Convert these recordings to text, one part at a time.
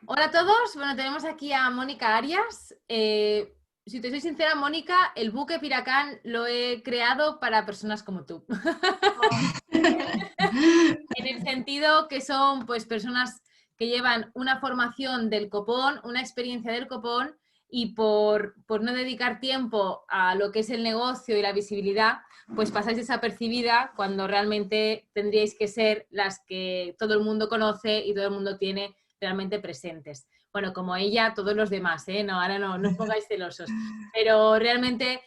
Hola a todos, bueno, tenemos aquí a Mónica Arias. Si te soy sincera, Mónica, el buque Piracán lo he creado para personas como tú. En el sentido que son pues personas que llevan una formación del copón, una experiencia del copón y por no dedicar tiempo a lo que es el negocio y la visibilidad, pues pasáis desapercibida cuando realmente tendríais que ser las que todo el mundo conoce y todo el mundo tiene realmente presentes. Bueno, como ella, todos los demás, ¿eh? No, ahora no os pongáis celosos. Pero realmente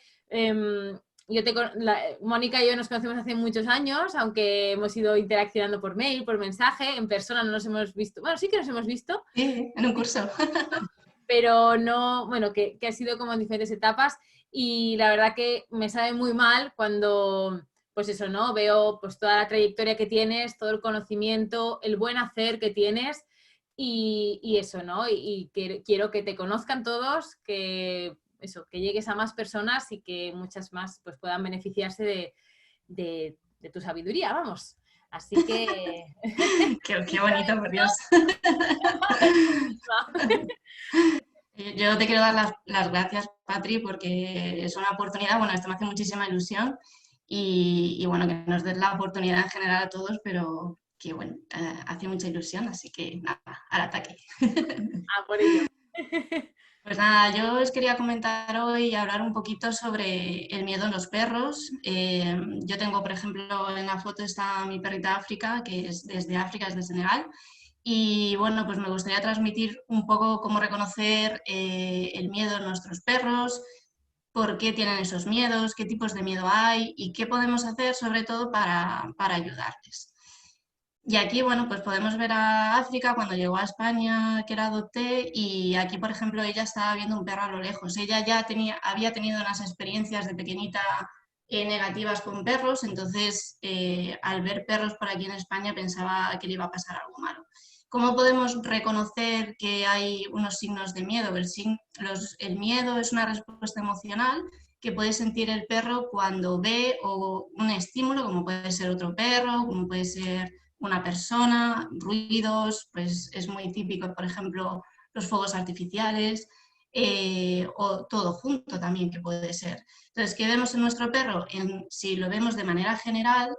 Mónica y yo nos conocemos hace muchos años, aunque hemos ido interaccionando por mail, por mensaje, en persona no nos hemos visto. Bueno, sí que nos hemos visto, Sí, en un curso. pero no, bueno, que ha sido como en diferentes etapas y la verdad que me sabe muy mal cuando, pues eso, ¿no? Veo pues toda la trayectoria que tienes, todo el conocimiento, el buen hacer que tienes y eso, ¿no? Quiero que te conozcan todos, que eso, que llegues a más personas y que muchas más pues puedan beneficiarse de tu sabiduría, vamos. Así que... Qué bonito, por Dios. Yo te quiero dar las gracias, Patri, porque es una oportunidad, bueno, esto me hace muchísima ilusión y bueno, que nos des la oportunidad en general a todos, pero que bueno, hace mucha ilusión, así que nada, al ataque. Ah, por ello. Pues nada, yo os quería comentar hoy y hablar un poquito sobre el miedo en los perros. Yo tengo, por ejemplo, en la foto está mi perrita África, que es desde África, es de Senegal. Y bueno, pues me gustaría transmitir un poco cómo reconocer el miedo en nuestros perros, por qué tienen esos miedos, qué tipos de miedo hay y qué podemos hacer sobre todo para ayudarles. Y aquí, bueno, pues podemos ver a África cuando llegó a España, que la adopté, y aquí, por ejemplo, ella estaba viendo un perro a lo lejos. Ella ya había tenido unas experiencias de pequeñita negativas con perros, entonces al ver perros por aquí en España pensaba que le iba a pasar algo malo. ¿Cómo podemos reconocer que hay unos signos de miedo? El miedo es una respuesta emocional que puede sentir el perro cuando ve un estímulo, como puede ser otro perro, como puede ser una persona, ruidos, pues es muy típico, por ejemplo, los fuegos artificiales o todo junto también que puede ser. Entonces, ¿qué vemos en nuestro perro? Si lo vemos de manera general,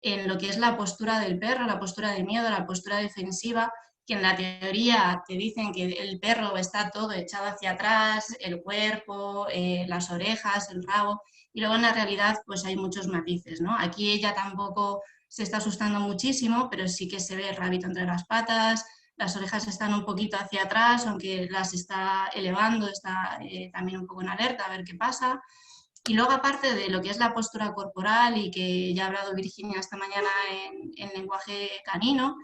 en lo que es la postura del perro, la postura de miedo, la postura defensiva, que en la teoría te dicen que el perro está todo echado hacia atrás, el cuerpo, las orejas, el rabo, y luego en la realidad pues hay muchos matices, ¿no? Aquí ella tampoco se está asustando muchísimo, pero sí que se ve el rabito entre las patas, las orejas están un poquito hacia atrás, aunque las está elevando, está también un poco en alerta a ver qué pasa. Y luego, aparte de lo que es la postura corporal y que ya ha hablado Virginia esta mañana en lenguaje canino,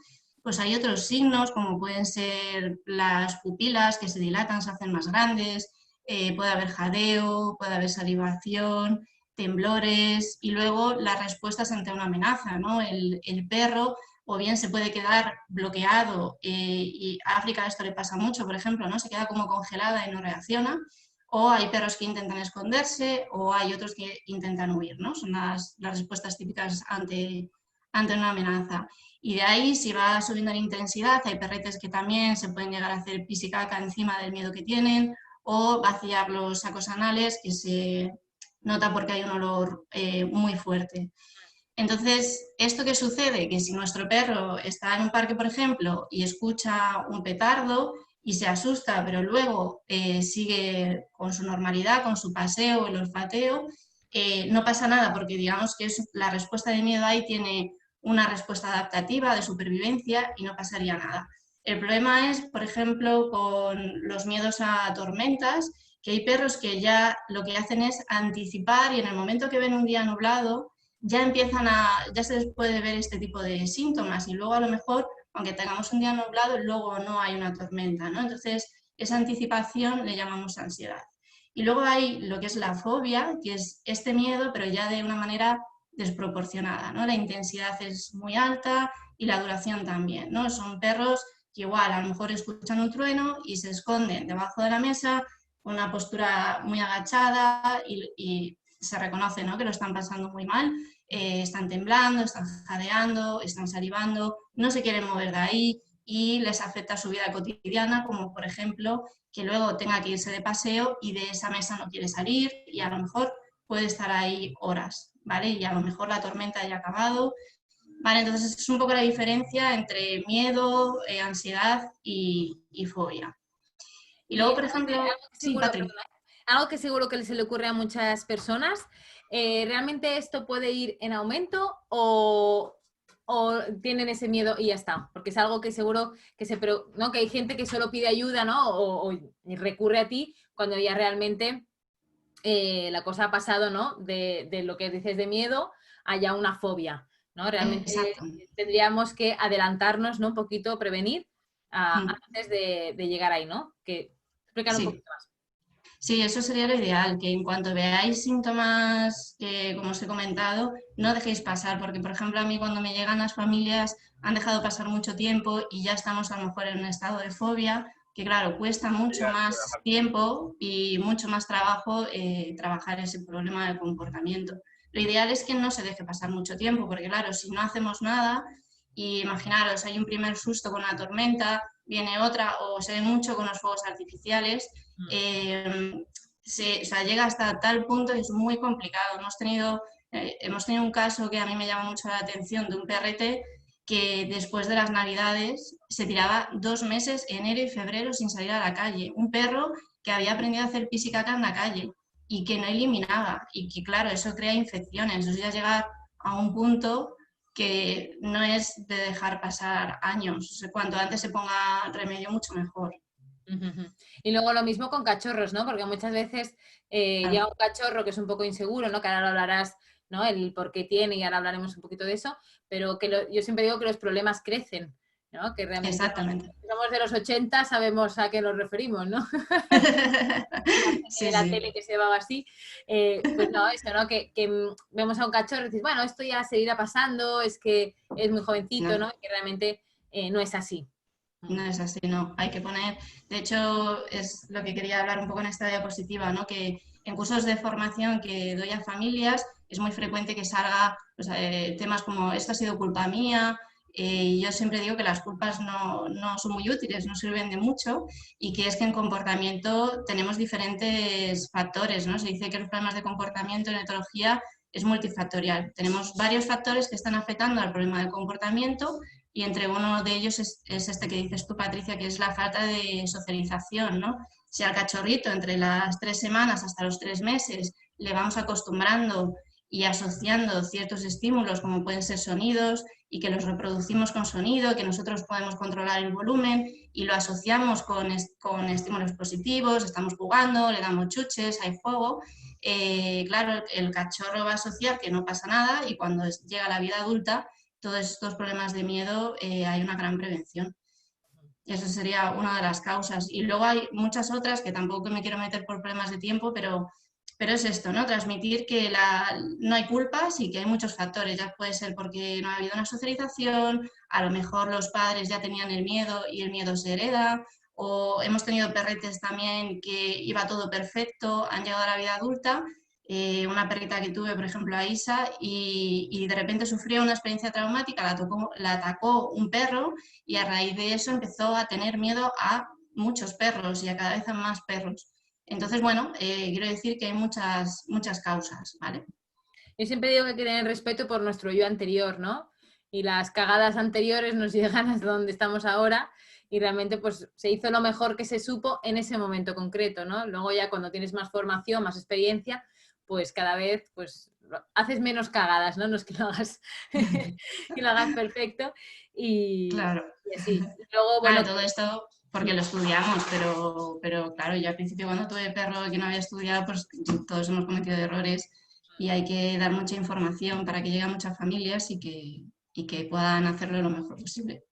pues hay otros signos como pueden ser las pupilas que se dilatan, se hacen más grandes, puede haber jadeo, puede haber salivación, temblores y luego las respuestas ante una amenaza, ¿no? El perro o bien se puede quedar bloqueado y a África esto le pasa mucho, por ejemplo, ¿no? Se queda como congelada y no reacciona, o hay perros que intentan esconderse o hay otros que intentan huir, ¿no? Son las respuestas típicas ante una amenaza. Y de ahí, si va subiendo en intensidad, hay perretes que también se pueden llegar a hacer pis y caca encima del miedo que tienen o vaciar los sacos anales, que se nota porque hay un olor muy fuerte. Entonces, ¿esto qué sucede? Que si nuestro perro está en un parque, por ejemplo, y escucha un petardo y se asusta, pero luego sigue con su normalidad, con su paseo, el olfateo, no pasa nada porque digamos que la respuesta de miedo ahí tiene una respuesta adaptativa de supervivencia y no pasaría nada. El problema es, por ejemplo, con los miedos a tormentas, que hay perros que ya lo que hacen es anticipar y en el momento que ven un día nublado, ya se les puede ver este tipo de síntomas y luego a lo mejor, aunque tengamos un día nublado, luego no hay una tormenta, ¿no? Entonces, esa anticipación le llamamos ansiedad. Y luego hay lo que es la fobia, que es este miedo, pero ya de una manera desproporcionada, ¿no? La intensidad es muy alta y la duración también, ¿no? Son perros que igual a lo mejor escuchan un trueno y se esconden debajo de la mesa con una postura muy agachada y se reconoce, ¿no? Que lo están pasando muy mal, están temblando, están jadeando, están salivando, no se quieren mover de ahí y les afecta su vida cotidiana, como por ejemplo que luego tenga que irse de paseo y de esa mesa no quiere salir y a lo mejor puede estar ahí horas, ¿vale? Y a lo mejor la tormenta haya acabado, ¿vale? Entonces es un poco la diferencia entre miedo, ansiedad y fobia. Y Y luego, por ejemplo, sí, Patri. algo que seguro que se le ocurre a muchas personas, ¿realmente esto puede ir en aumento o tienen ese miedo y ya está? Porque es algo que seguro que ¿no? Que hay gente que solo pide ayuda, ¿no? O recurre a ti cuando ya realmente la cosa ha pasado, ¿no? De lo que dices de miedo a ya una fobia, ¿no? Realmente Exacto. tendríamos que adelantarnos, ¿no? Un poquito, prevenir Mm, antes de llegar ahí, ¿no? Que explicar un sí. poquito más. Sí, eso sería lo ideal, que en cuanto veáis síntomas que, como os he comentado, no dejéis pasar, porque por ejemplo a mí cuando me llegan las familias han dejado pasar mucho tiempo y ya estamos a lo mejor en un estado de fobia, que claro, cuesta mucho más tiempo y mucho más trabajo trabajar ese problema del comportamiento. Lo ideal es que no se deje pasar mucho tiempo, porque claro, si no hacemos nada, y imaginaros, hay un primer susto con una tormenta, viene otra o se ve mucho con los fuegos artificiales, Mm. eh, o sea, llega hasta tal punto que es muy complicado. Hemos tenido un caso que a mí me llama mucho la atención de un perrete que después de las Navidades se tiraba 2 meses, enero y febrero, sin salir a la calle. Un perro que había aprendido a hacer pis y caca en la calle y que no eliminaba. Y que, claro, eso crea infecciones. Eso ya llega a un punto que no es de dejar pasar años. O sea, cuanto antes se ponga remedio, mucho mejor. Ujú. Y luego lo mismo con cachorros, ¿no? Porque muchas veces llega Claro, un cachorro que es un poco inseguro, ¿no? Que ahora lo hablarás, ¿no? El por qué tiene y ahora hablaremos un poquito de eso, pero que yo siempre digo que los problemas crecen, ¿no? Que realmente exactamente. si somos de los 80, sabemos a qué nos referimos, ¿no? Sí, La sí, tele que se llamaba así, pues no, eso, ¿no? Que vemos a un cachorro y dices, bueno, esto ya se irá pasando, es que es muy jovencito, ¿no? no, Y que realmente no es así. Mm. no es así, no. Hay que poner, de hecho, es lo que quería hablar un poco en esta diapositiva, ¿no? Que en cursos de formación que doy a familias es muy frecuente que salga pues, temas como esto ha sido culpa mía. Yo siempre digo que las culpas no son muy útiles, no sirven de mucho y que es que en comportamiento tenemos diferentes factores, ¿no? Se dice que los problemas de comportamiento en etología es multifactorial. Tenemos varios factores que están afectando al problema del comportamiento y entre uno de ellos es este que dices tú, Patricia, que es la falta de socialización, ¿no? Si al cachorrito entre las 3 semanas hasta los 3 meses le vamos acostumbrando y asociando ciertos estímulos como pueden ser sonidos y que los reproducimos con sonido, que nosotros podemos controlar el volumen y lo asociamos con estímulos positivos, estamos jugando, le damos chuches, hay juego, claro, el cachorro va a asociar que no pasa nada y cuando llega la vida adulta todos estos problemas de miedo hay una gran prevención. Eso sería una de las causas. Y luego hay muchas otras que tampoco me quiero meter por problemas de tiempo, pero es esto, ¿no? Transmitir que no hay culpas y que hay muchos factores. Ya puede ser porque no ha habido una socialización, a lo mejor los padres ya tenían el miedo y el miedo se hereda, o hemos tenido perretes también que iba todo perfecto, han llegado a la vida adulta. Una perrita que tuve, por ejemplo, a Isa, y de repente sufrió una experiencia traumática, la atacó un perro y a raíz de eso empezó a tener miedo a muchos perros y a cada vez a más perros. Entonces, bueno, quiero decir que hay muchas causas, ¿vale? Yo siempre digo que hay que tener respeto por nuestro yo anterior, ¿no? Y las cagadas anteriores nos llegan hasta donde estamos ahora y realmente pues se hizo lo mejor que se supo en ese momento concreto, ¿no? Luego ya cuando tienes más formación, más experiencia, pues cada vez pues haces menos cagadas, ¿no? No es que lo hagas, que lo hagas perfecto Claro. y así. Y luego, Claro, bueno, todo esto porque sí. lo estudiamos, pero claro, yo al principio cuando tuve perro que no había estudiado, pues todos hemos cometido errores y hay que dar mucha información para que llegue a muchas familias y que puedan hacerlo lo mejor posible.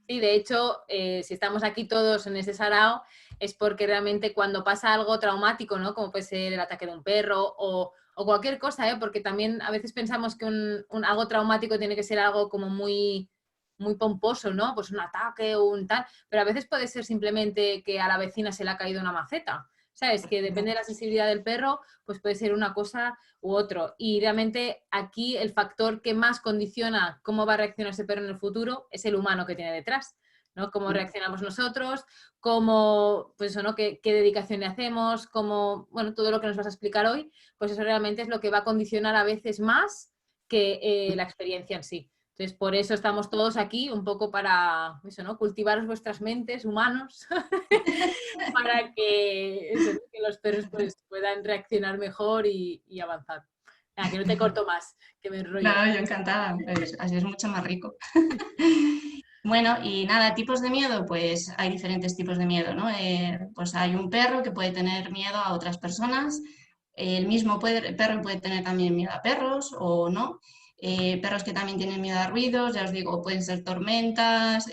Sí, de hecho, si estamos aquí todos en este sarao, es porque realmente cuando pasa algo traumático, ¿no? Como puede ser el ataque de un perro o cualquier cosa, ¿eh? Porque también a veces pensamos que algo traumático tiene que ser algo como muy, muy pomposo, ¿no? Pues un ataque o un tal, pero a veces puede ser simplemente que a la vecina se le ha caído una maceta, ¿sabes? Que depende de la sensibilidad del perro, pues puede ser una cosa u otro. Y realmente aquí el factor que más condiciona cómo va a reaccionar ese perro en el futuro es el humano que tiene detrás. ¿no? Cómo reaccionamos nosotros, cómo, pues eso, ¿no? ¿Qué dedicación le hacemos, cómo, bueno, todo lo que nos vas a explicar hoy, pues eso realmente es lo que va a condicionar a veces más que la experiencia en sí. Entonces, por eso estamos todos aquí, un poco para eso, ¿no? Cultivar vuestras mentes, humanos, para que, eso, ¿no? Que los perros pues, puedan reaccionar mejor y avanzar. Nada, que no te corto más, que me enrollo. No, yo encantada, pues, así es mucho más rico. Bueno, y nada, tipos de miedo, pues hay diferentes tipos de miedo, ¿no? Pues hay un perro que puede tener miedo a otras personas, el mismo perro puede tener también miedo a perros o no. Perros que también tienen miedo a ruidos, ya os digo, pueden ser tormentas,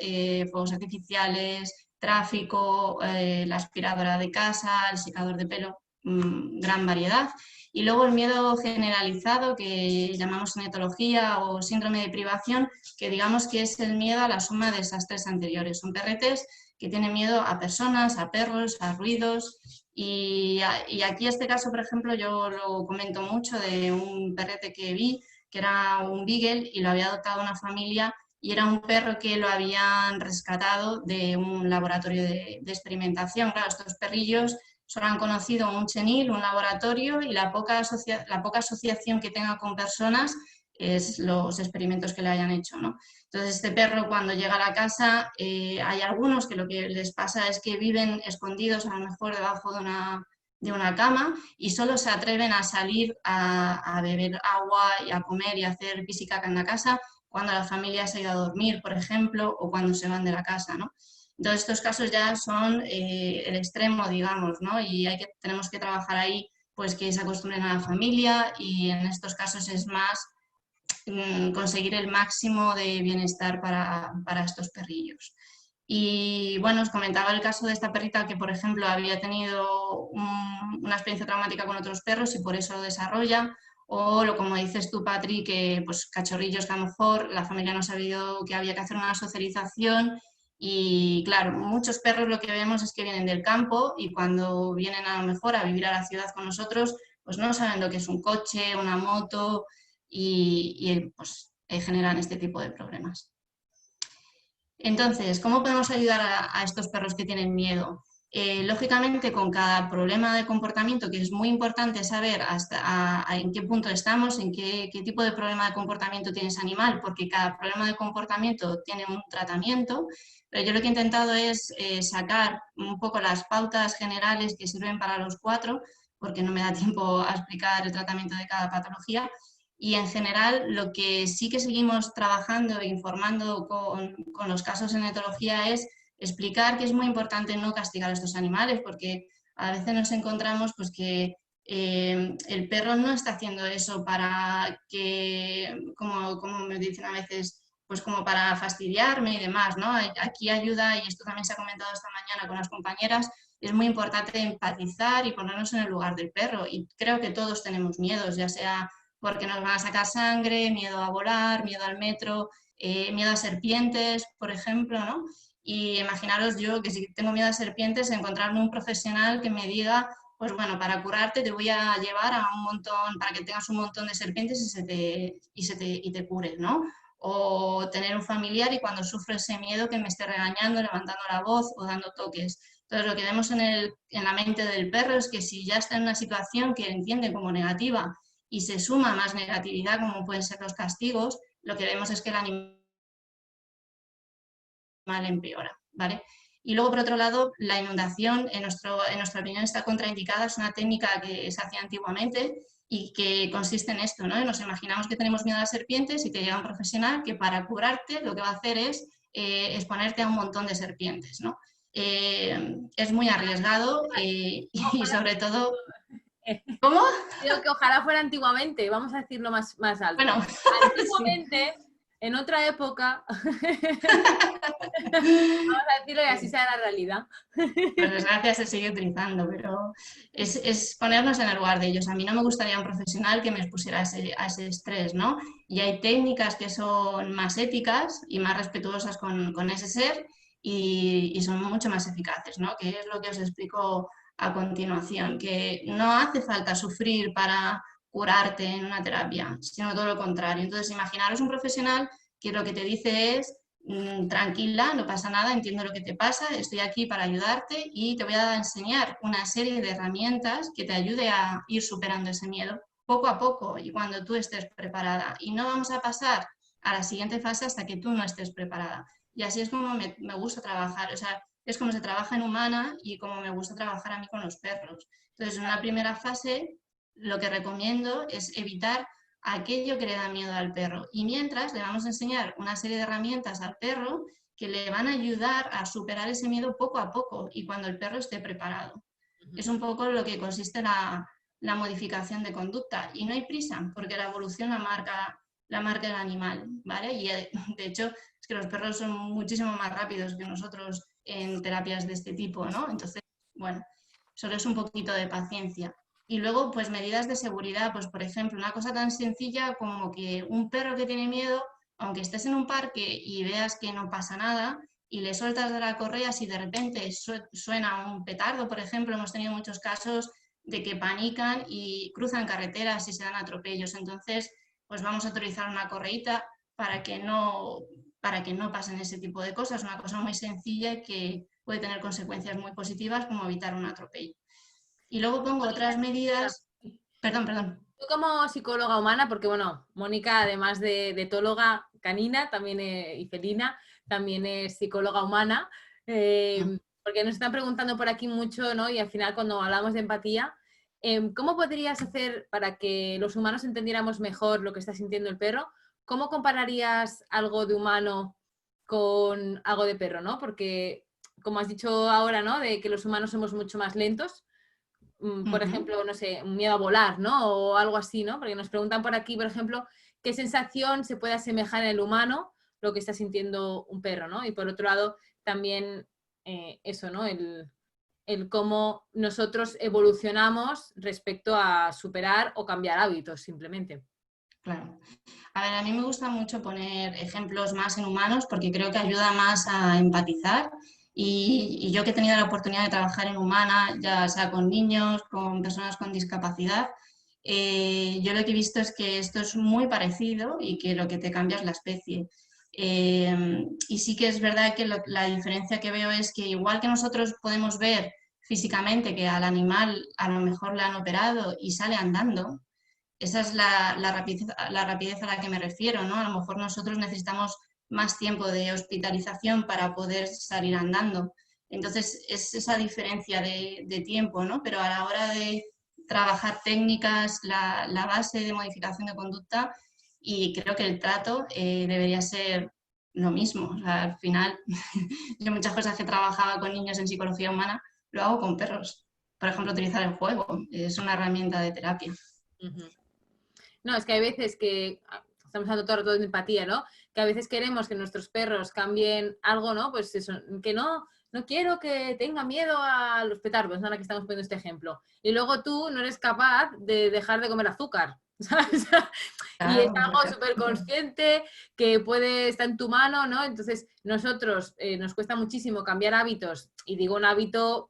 fuegos artificiales, tráfico, la aspiradora de casa, el secador de pelo, gran variedad. Y luego el miedo generalizado, que llamamos en etología o síndrome de privación, que digamos que es el miedo a la suma de esas tres anteriores. Son perretes que tienen miedo a personas, a perros, a ruidos. Y aquí este caso, por ejemplo, yo lo comento mucho de un perrete que vi, que era un beagle y lo había adoptado una familia y era un perro que lo habían rescatado de un laboratorio de experimentación. Claro, estos perrillos solo han conocido un chenil, un laboratorio y la poca asociación que tenga con personas es los experimentos que le hayan hecho, ¿no? Entonces, este perro cuando llega a la casa, hay algunos que lo que les pasa es que viven escondidos a lo mejor debajo de una cama y solo se atreven a salir a beber agua y a comer y a hacer pis y caca en la casa cuando la familia se ha ido a dormir, por ejemplo, o cuando se van de la casa, ¿no? Entonces, estos casos ya son el extremo, digamos, ¿no? Y tenemos que trabajar ahí, pues que se acostumbren a la familia y en estos casos es más conseguir el máximo de bienestar para estos perrillos. Y bueno, os comentaba el caso de esta perrita que, por ejemplo, había tenido una experiencia traumática con otros perros y por eso lo desarrolla. O lo como dices tú, Patri, que pues cachorrillos que a lo mejor la familia no ha sabido que había que hacer una socialización. Y claro, muchos perros lo que vemos es que vienen del campo y cuando vienen a lo mejor a vivir a la ciudad con nosotros, pues no saben lo que es un coche, una moto pues, generan este tipo de problemas. Entonces, ¿cómo podemos ayudar a estos perros que tienen miedo? Lógicamente, con cada problema de comportamiento, que es muy importante saber en qué punto estamos, en qué tipo de problema de comportamiento tiene ese animal, porque cada problema de comportamiento tiene un tratamiento, pero yo lo que he intentado es sacar un poco las pautas generales que sirven para los cuatro, porque no me da tiempo a explicar el tratamiento de cada patología, y en general, lo que sí que seguimos trabajando e informando con los casos en etología es explicar que es muy importante no castigar a estos animales, porque a veces nos encontramos pues, que el perro no está haciendo eso para que, como me dicen a veces, pues como para fastidiarme y demás, ¿no? Aquí ayuda, y esto también se ha comentado esta mañana con las compañeras, es muy importante empatizar y ponernos en el lugar del perro. Y creo que todos tenemos miedos, ya sea porque nos van a sacar sangre, miedo a volar, miedo al metro, miedo a serpientes, por ejemplo, ¿no? Y imaginaros yo que si tengo miedo a serpientes, encontrarme un profesional que me diga, pues bueno, para curarte te voy a llevar a un montón, para que tengas un montón de serpientes y te cures, ¿no? O tener un familiar y cuando sufro ese miedo que me esté regañando, levantando la voz o dando toques. Entonces lo que vemos en la mente del perro es que si ya está en una situación que entiende como negativa y se suma más negatividad, como pueden ser los castigos, lo que vemos es que el animal empeora, ¿vale? Y luego, por otro lado, la inundación, en nuestra opinión, está contraindicada. Es una técnica que se hacía antiguamente y que consiste en esto, ¿no? Nos imaginamos que tenemos miedo a las serpientes y te llega un profesional que para curarte lo que va a hacer es exponerte a un montón de serpientes, ¿no? Es muy arriesgado y sobre todo... ¿Cómo? Digo que ojalá fuera antiguamente, vamos a decirlo más alto. Bueno, Antiguamente, sí. En otra época, vamos a decirlo y así sea la realidad. Por desgracia se sigue utilizando, pero es ponernos en el lugar de ellos. A mí no me gustaría un profesional que me expusiera a ese estrés, ¿no? Y hay técnicas que son más éticas y más respetuosas con ese ser y son mucho más eficaces, ¿no? Que es lo que os explico a continuación, que no hace falta sufrir para curarte en una terapia, sino todo lo contrario. Entonces, imaginaros un profesional que lo que te dice es tranquila, no pasa nada, entiendo lo que te pasa, estoy aquí para ayudarte y te voy a enseñar una serie de herramientas que te ayude a ir superando ese miedo poco a poco y cuando tú estés preparada. Y no vamos a pasar a la siguiente fase hasta que tú no estés preparada. Y así es como me gusta trabajar, o sea, es como se trabaja en humana y como me gusta trabajar a mí con los perros. Entonces, en una primera fase, lo que recomiendo es evitar aquello que le da miedo al perro. Y mientras le vamos a enseñar una serie de herramientas al perro que le van a ayudar a superar ese miedo poco a poco y cuando el perro esté preparado. Es un poco lo que consiste la modificación de conducta y no hay prisa porque la evolución la marca el animal, ¿vale? Y de hecho es que los perros son muchísimo más rápidos que nosotros en terapias de este tipo, ¿no? Entonces, bueno, solo es un poquito de paciencia. Y luego, pues medidas de seguridad, pues por ejemplo, una cosa tan sencilla como que un perro que tiene miedo, aunque estés en un parque y veas que no pasa nada y le sueltas de la correa, si de repente suena un petardo, por ejemplo, hemos tenido muchos casos de que panican y cruzan carreteras y se dan atropellos. Entonces, pues vamos a autorizar una correíta para que no pasen ese tipo de cosas. Una cosa muy sencilla que puede tener consecuencias muy positivas como evitar un atropello. Y luego pongo otras medidas. Perdón. Tú como psicóloga humana, porque bueno, Mónica, además de etóloga canina también, y felina, también es psicóloga humana, porque nos están preguntando por aquí mucho, ¿no? Y al final cuando hablamos de empatía, ¿cómo podrías hacer para que los humanos entendiéramos mejor lo que está sintiendo el perro? ¿Cómo compararías algo de humano con algo de perro, ¿no? Porque, como has dicho ahora, ¿no? De que los humanos somos mucho más lentos. Por ejemplo, no sé, un miedo a volar, ¿no? O algo así, ¿no? Porque nos preguntan por aquí, por ejemplo, qué sensación se puede asemejar en el humano lo que está sintiendo un perro, ¿no? Y por otro lado, también eso, ¿no? El cómo nosotros evolucionamos respecto a superar o cambiar hábitos, simplemente. Claro. A ver, a mí me gusta mucho poner ejemplos más en humanos porque creo que ayuda más a empatizar y yo que he tenido la oportunidad de trabajar en humana, ya sea con niños, con personas con discapacidad, yo lo que he visto es que esto es muy parecido y que lo que te cambia es la especie. Y sí que es verdad que la diferencia que veo es que igual que nosotros podemos ver físicamente que al animal a lo mejor le han operado y sale andando, esa es la rapidez a la que me refiero, ¿no? A lo mejor nosotros necesitamos más tiempo de hospitalización para poder salir andando. Entonces, es esa diferencia de tiempo, ¿no? Pero a la hora de trabajar técnicas, la base de modificación de conducta, y creo que el trato debería ser lo mismo. O sea, al final, yo muchas cosas que trabajaba con niños en psicología humana, lo hago con perros. Por ejemplo, utilizar el juego, es una herramienta de terapia. Uh-huh. No, es que hay veces que, estamos hablando todo el rato de empatía, ¿no? Que a veces queremos que nuestros perros cambien algo, ¿no? Pues eso, que no quiero que tenga miedo a los petardos, ¿no? Ahora que estamos poniendo este ejemplo. Y luego tú no eres capaz de dejar de comer azúcar, ¿sabes? Y es Claro, algo súper consciente que puede estar en tu mano, ¿no? Entonces, nosotros nos cuesta muchísimo cambiar hábitos, y digo un hábito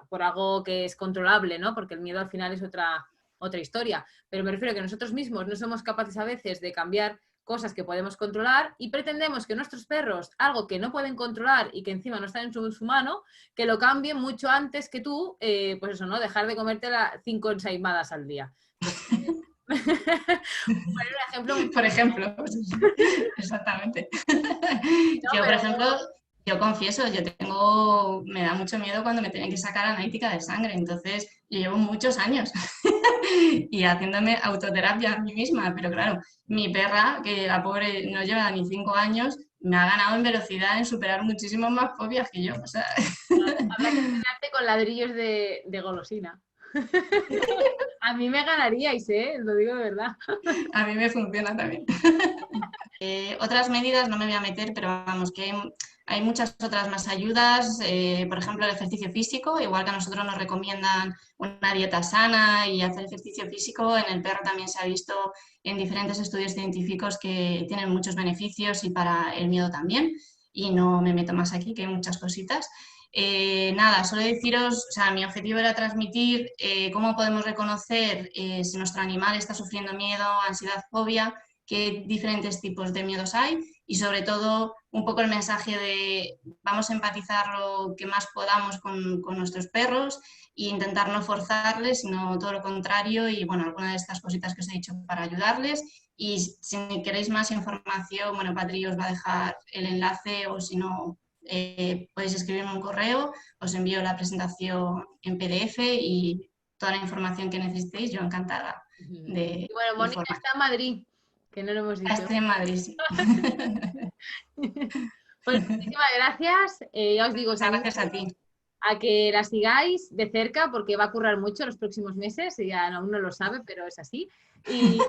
por algo que es controlable, ¿no? Porque el miedo al final es otra historia. Pero me refiero a que nosotros mismos no somos capaces a veces de cambiar cosas que podemos controlar y pretendemos que nuestros perros, algo que no pueden controlar y que encima no está en su mano, que lo cambien mucho antes que tú, pues eso, ¿no? Dejar de comerte 5 ensaimadas al día. Poner un ejemplo muy... Por ejemplo, exactamente. No, Yo, por pero... ejemplo, yo confieso, me da mucho miedo cuando me tienen que sacar analítica de sangre, entonces yo llevo muchos años y haciéndome autoterapia a mí misma, pero claro, mi perra, que la pobre no lleva ni 5 años, me ha ganado en velocidad en superar muchísimas más fobias que yo. O sea... Habrá que entrenarte con ladrillos de golosina. A mí me ganaríais, ¿eh? Lo digo de verdad. A mí me funciona también. Otras medidas no me voy a meter, pero vamos, que hay muchas otras más ayudas, por ejemplo, el ejercicio físico, igual que a nosotros nos recomiendan una dieta sana y hacer ejercicio físico, en el perro también se ha visto en diferentes estudios científicos que tienen muchos beneficios y para el miedo también, y no me meto más aquí, que hay muchas cositas. Nada, solo deciros, o sea, mi objetivo era transmitir cómo podemos reconocer si nuestro animal está sufriendo miedo, ansiedad, fobia, qué diferentes tipos de miedos hay y sobre todo un poco el mensaje de vamos a empatizar lo que más podamos con nuestros perros e intentar no forzarles, sino todo lo contrario y bueno, alguna de estas cositas que os he dicho para ayudarles. Y si queréis más información, bueno, Patri os va a dejar el enlace o si no, podéis escribirme un correo, os envío la presentación en PDF y toda la información que necesitéis, yo encantada de Y bueno, Mónica informar. está en Madrid, que no lo hemos dicho. Estoy en Madrid, sí. Pues muchísimas gracias. Ya os digo, os Muchas animo gracias a ti. a que la sigáis de cerca porque va a currar mucho los próximos meses, y ya aún no lo sabe, pero es así. Y,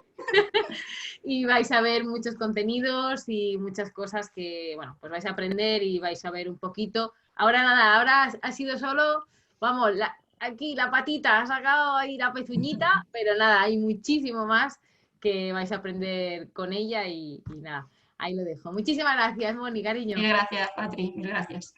y vais a ver muchos contenidos y muchas cosas que, bueno, pues vais a aprender y vais a ver un poquito. Ahora nada, ahora ha sido solo, vamos, aquí la patita, ha sacado ahí la pezuñita, pero nada, hay muchísimo más que vais a aprender con ella y nada, ahí lo dejo. Muchísimas gracias, Moni, cariño. Mil gracias, Patri, mil gracias.